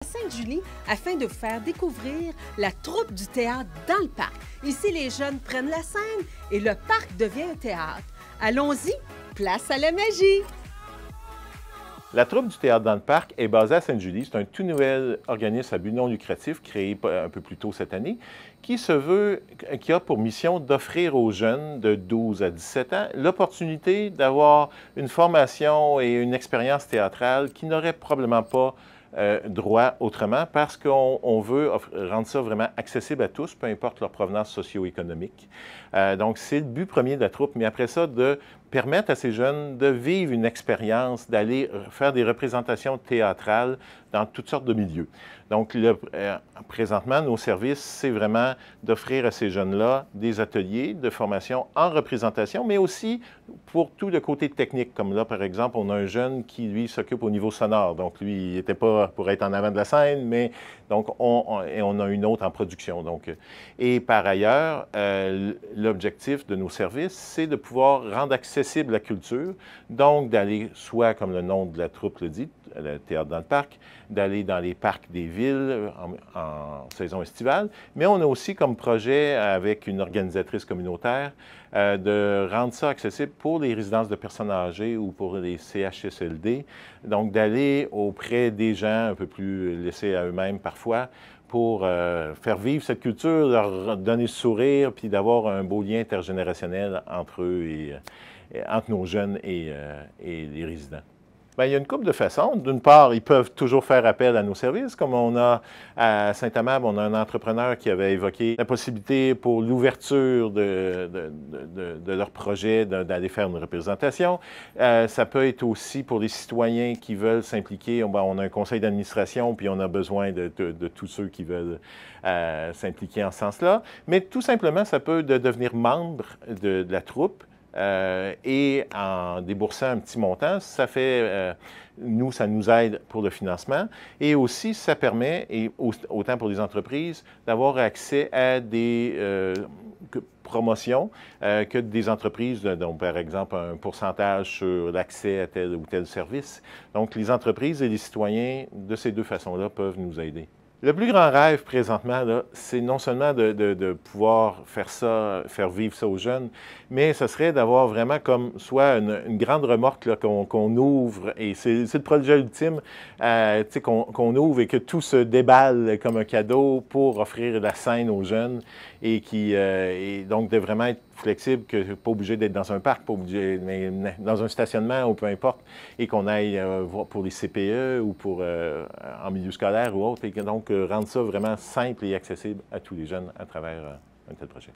Sainte-Julie afin de vous faire découvrir la troupe du théâtre dans le parc. Ici, les jeunes prennent la scène et le parc devient un théâtre. Allons-y, place à la magie! La troupe du théâtre dans le parc est basée à Sainte-Julie. C'est un tout nouvel organisme à but non lucratif créé un peu plus tôt cette année qui a pour mission d'offrir aux jeunes de 12 à 17 ans l'opportunité d'avoir une formation et une expérience théâtrale qui n'auraient probablement pas droit autrement parce qu'on veut rendre ça vraiment accessible à tous, peu importe leur provenance socio-économique. Donc, c'est le but premier de la troupe, mais après ça, de permettre à ces jeunes de vivre une expérience, d'aller faire des représentations théâtrales dans toutes sortes de milieux. Donc, présentement, nos services, c'est vraiment d'offrir à ces jeunes-là des ateliers de formation en représentation, mais aussi pour tout le côté technique. Comme là, par exemple, on a un jeune qui, lui, s'occupe au niveau sonore. Donc, lui, il n'était pas pour être en avant de la scène, mais donc, on a une autre en production. Donc, et par ailleurs, l'objectif de nos services, c'est de pouvoir rendre accessible la culture, donc d'aller soit, comme le nom de la troupe le dit, le théâtre dans le parc, d'aller dans les parcs des villes en saison estivale, mais on a aussi comme projet avec une organisatrice communautaire de rendre ça accessible pour les résidences de personnes âgées ou pour les CHSLD, donc d'aller auprès des gens un peu plus laissés à eux-mêmes parfois pour faire vivre cette culture, leur donner le sourire, puis d'avoir un beau lien intergénérationnel entre eux et entre nos jeunes et les résidents. Bien, il y a une couple de façons. D'une part, ils peuvent toujours faire appel à nos services, comme on a à Saint-Amable, on a un entrepreneur qui avait évoqué la possibilité pour l'ouverture de leur projet d'aller faire une représentation. Ça peut être aussi pour les citoyens qui veulent s'impliquer. On a un conseil d'administration, puis on a besoin de tous ceux qui veulent s'impliquer en ce sens-là. Mais tout simplement, ça peut devenir membre de la troupe. Et en déboursant un petit montant, ça fait, ça nous aide pour le financement et aussi ça permet, et autant pour les entreprises, d'avoir accès à des promotions que des entreprises, donc par exemple un pourcentage sur l'accès à tel ou tel service. Donc les entreprises et les citoyens, de ces deux façons-là, peuvent nous aider. Le plus grand rêve présentement, c'est non seulement de pouvoir faire vivre ça aux jeunes, mais ce serait d'avoir vraiment comme soit une grande remorque qu'on ouvre, et c'est le projet ultime, qu'on ouvre et que tout se déballe comme un cadeau pour offrir la scène aux jeunes et donc de vraiment être flexible, que pas obligé d'être dans un parc, pas obligé, mais dans un stationnement ou peu importe, et qu'on aille pour les CPE ou pour en milieu scolaire ou autre, et que donc rendre ça vraiment simple et accessible à tous les jeunes à travers un tel projet.